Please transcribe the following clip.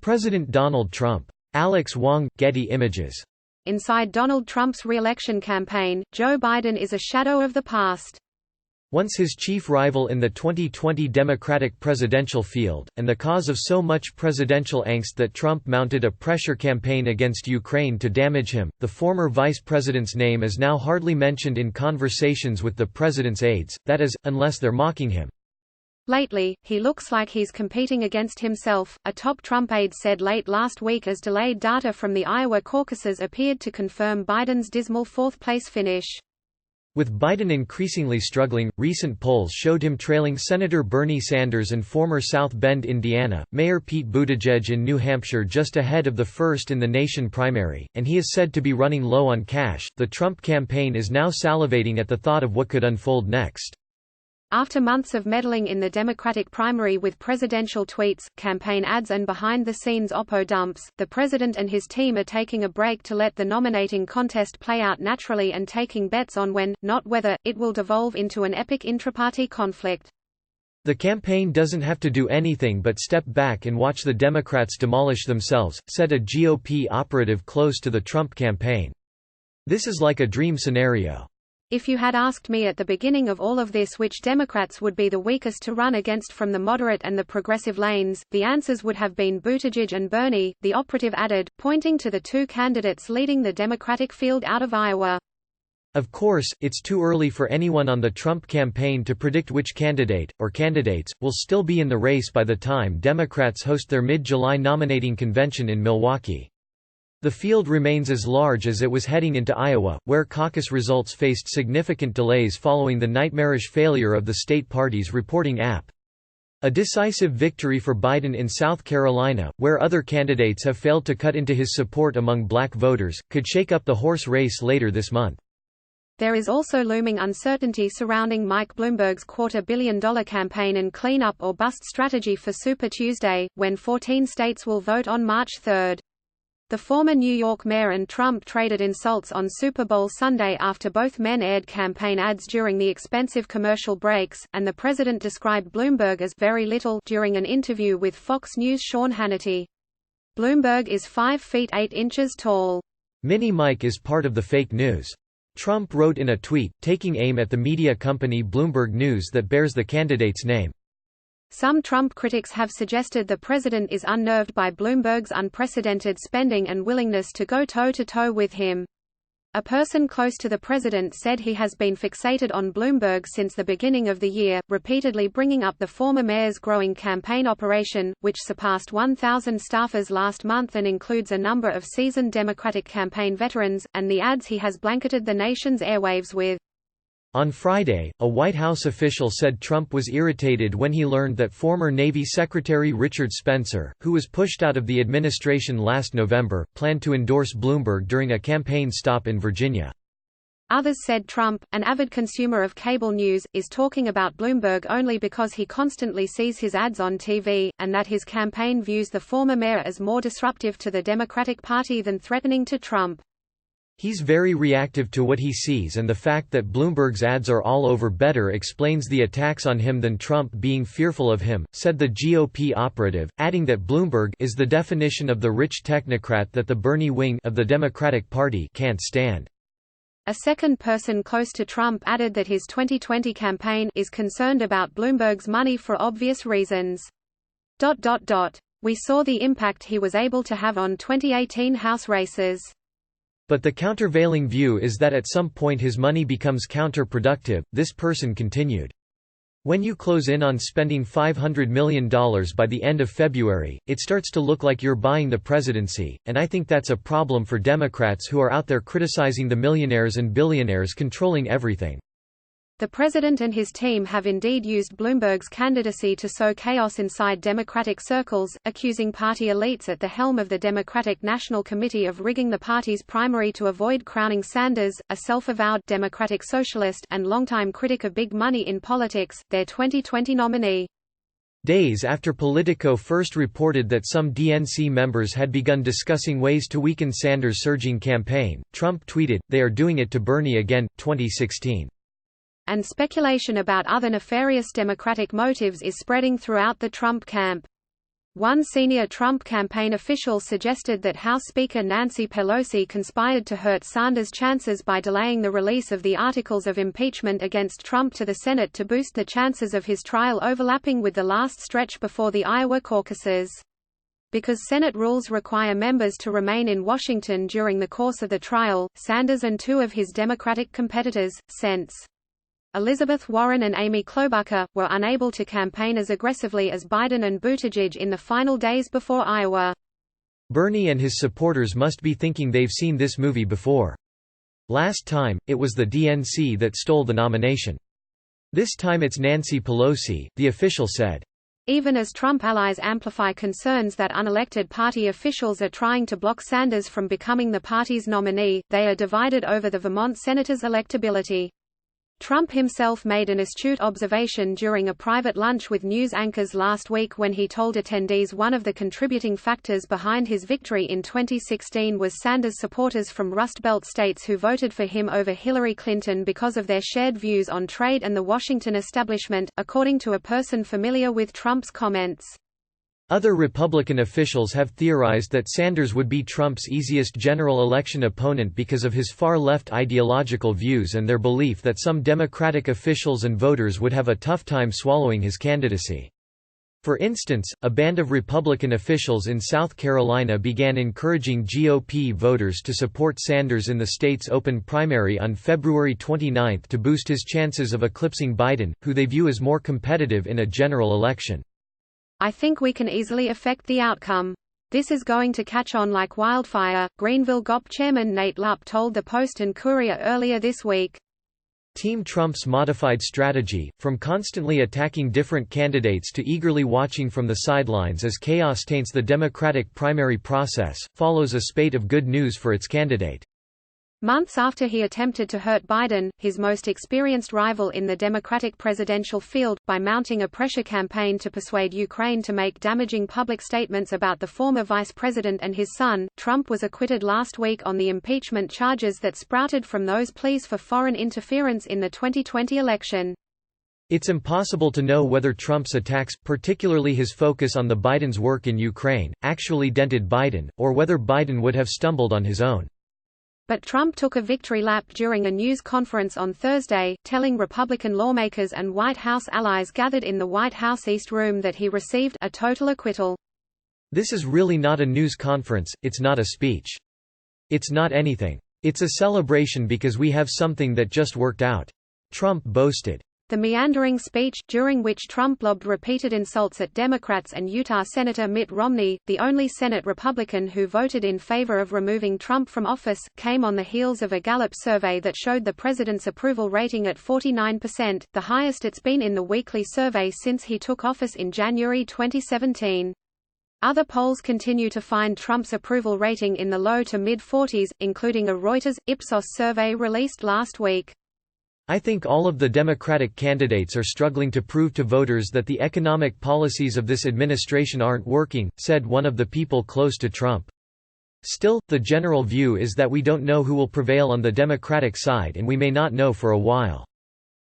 President Donald Trump. Alex Wong, Getty Images. Inside Donald Trump's re-election campaign, Joe Biden is a shadow of the past. Once his chief rival in the 2020 Democratic presidential field, and the cause of so much presidential angst that Trump mounted a pressure campaign against Ukraine to damage him, the former vice president's name is now hardly mentioned in conversations with the president's aides, that is, unless they're mocking him. Lately, he looks like he's competing against himself, a top Trump aide said late last week as delayed data from the Iowa caucuses appeared to confirm Biden's dismal fourth-place finish. With Biden increasingly struggling, recent polls showed him trailing Senator Bernie Sanders and former South Bend, Indiana, Mayor Pete Buttigieg in New Hampshire just ahead of the first-in-the-nation primary, and he is said to be running low on cash. The Trump campaign is now salivating at the thought of what could unfold next. After months of meddling in the Democratic primary with presidential tweets, campaign ads and behind-the-scenes oppo dumps, the president and his team are taking a break to let the nominating contest play out naturally and taking bets on when, not whether, it will devolve into an epic intraparty conflict. The campaign doesn't have to do anything but step back and watch the Democrats demolish themselves, said a GOP operative close to the Trump campaign. This is like a dream scenario. If you had asked me at the beginning of all of this which Democrats would be the weakest to run against from the moderate and the progressive lanes, the answers would have been Buttigieg and Bernie, the operative added, pointing to the two candidates leading the Democratic field out of Iowa. Of course, it's too early for anyone on the Trump campaign to predict which candidate, or candidates, will still be in the race by the time Democrats host their mid-July nominating convention in Milwaukee. The field remains as large as it was heading into Iowa, where caucus results faced significant delays following the nightmarish failure of the state party's reporting app. A decisive victory for Biden in South Carolina, where other candidates have failed to cut into his support among black voters, could shake up the horse race later this month. There is also looming uncertainty surrounding Mike Bloomberg's $250 million campaign and clean-up or bust strategy for Super Tuesday, when 14 states will vote on March 3. The former New York mayor and Trump traded insults on Super Bowl Sunday after both men aired campaign ads during the expensive commercial breaks, and the president described Bloomberg as very little during an interview with Fox News' Sean Hannity. Bloomberg is 5 feet 8 inches tall. Mini Mike is part of the fake news. Trump wrote in a tweet, taking aim at the media company Bloomberg News that bears the candidate's name. Some Trump critics have suggested the president is unnerved by Bloomberg's unprecedented spending and willingness to go toe-to-toe with him. A person close to the president said he has been fixated on Bloomberg since the beginning of the year, repeatedly bringing up the former mayor's growing campaign operation, which surpassed 1,000 staffers last month and includes a number of seasoned Democratic campaign veterans, and the ads he has blanketed the nation's airwaves with. On Friday, a White House official said Trump was irritated when he learned that former Navy Secretary Richard Spencer, who was pushed out of the administration last November, planned to endorse Bloomberg during a campaign stop in Virginia. Others said Trump, an avid consumer of cable news, is talking about Bloomberg only because he constantly sees his ads on TV, and that his campaign views the former mayor as more disruptive to the Democratic Party than threatening to Trump. He's very reactive to what he sees, and the fact that Bloomberg's ads are all over better explains the attacks on him than Trump being fearful of him, said the GOP operative, adding that Bloomberg is the definition of the rich technocrat that the Bernie wing of the Democratic Party can't stand. A second person close to Trump added that his 2020 campaign is concerned about Bloomberg's money for obvious reasons. We saw the impact he was able to have on 2018 House races. But the countervailing view is that at some point his money becomes counterproductive, this person continued. When you close in on spending $500 million by the end of February, it starts to look like you're buying the presidency, and I think that's a problem for Democrats who are out there criticizing the millionaires and billionaires controlling everything. The president and his team have indeed used Bloomberg's candidacy to sow chaos inside Democratic circles, accusing party elites at the helm of the Democratic National Committee of rigging the party's primary to avoid crowning Sanders, a self-avowed Democratic socialist and longtime critic of big money in politics, their 2020 nominee. Days after Politico first reported that some DNC members had begun discussing ways to weaken Sanders' surging campaign, Trump tweeted, "They are doing it to Bernie again, 2016. And speculation about other nefarious Democratic motives is spreading throughout the Trump camp. One senior Trump campaign official suggested that House Speaker Nancy Pelosi conspired to hurt Sanders' chances by delaying the release of the articles of impeachment against Trump to the Senate to boost the chances of his trial overlapping with the last stretch before the Iowa caucuses. Because Senate rules require members to remain in Washington during the course of the trial, Sanders and two of his Democratic competitors, Sens. Elizabeth Warren and Amy Klobuchar, were unable to campaign as aggressively as Biden and Buttigieg in the final days before Iowa. Bernie and his supporters must be thinking they've seen this movie before. Last time, it was the DNC that stole the nomination. This time it's Nancy Pelosi, the official said. Even as Trump allies amplify concerns that unelected party officials are trying to block Sanders from becoming the party's nominee, they are divided over the Vermont senator's electability. Trump himself made an astute observation during a private lunch with news anchors last week when he told attendees one of the contributing factors behind his victory in 2016 was Sanders' supporters from Rust Belt states who voted for him over Hillary Clinton because of their shared views on trade and the Washington establishment, according to a person familiar with Trump's comments. Other Republican officials have theorized that Sanders would be Trump's easiest general election opponent because of his far-left ideological views and their belief that some Democratic officials and voters would have a tough time swallowing his candidacy. For instance, a band of Republican officials in South Carolina began encouraging GOP voters to support Sanders in the state's open primary on February 29 to boost his chances of eclipsing Biden, who they view as more competitive in a general election. I think we can easily affect the outcome. This is going to catch on like wildfire, Greenville GOP chairman Nate Lupp told the Post and Courier earlier this week. Team Trump's modified strategy, from constantly attacking different candidates to eagerly watching from the sidelines as chaos taints the Democratic primary process, follows a spate of good news for its candidate. Months after he attempted to hurt Biden, his most experienced rival in the Democratic presidential field, by mounting a pressure campaign to persuade Ukraine to make damaging public statements about the former vice president and his son, Trump was acquitted last week on the impeachment charges that sprouted from those pleas for foreign interference in the 2020 election. It's impossible to know whether Trump's attacks, particularly his focus on the Biden's work in Ukraine, actually dented Biden, or whether Biden would have stumbled on his own. But Trump took a victory lap during a news conference on Thursday, telling Republican lawmakers and White House allies gathered in the White House East Room that he received a total acquittal. This is really not a news conference, it's not a speech. It's not anything. It's a celebration because we have something that just worked out. Trump boasted. The meandering speech, during which Trump lobbed repeated insults at Democrats and Utah Senator Mitt Romney, the only Senate Republican who voted in favor of removing Trump from office, came on the heels of a Gallup survey that showed the president's approval rating at 49%, the highest it's been in the weekly survey since he took office in January 2017. Other polls continue to find Trump's approval rating in the low to mid-40s, including a Reuters Ipsos survey released last week. I think all of the Democratic candidates are struggling to prove to voters that the economic policies of this administration aren't working, said one of the people close to Trump. Still, the general view is that we don't know who will prevail on the Democratic side and we may not know for a while.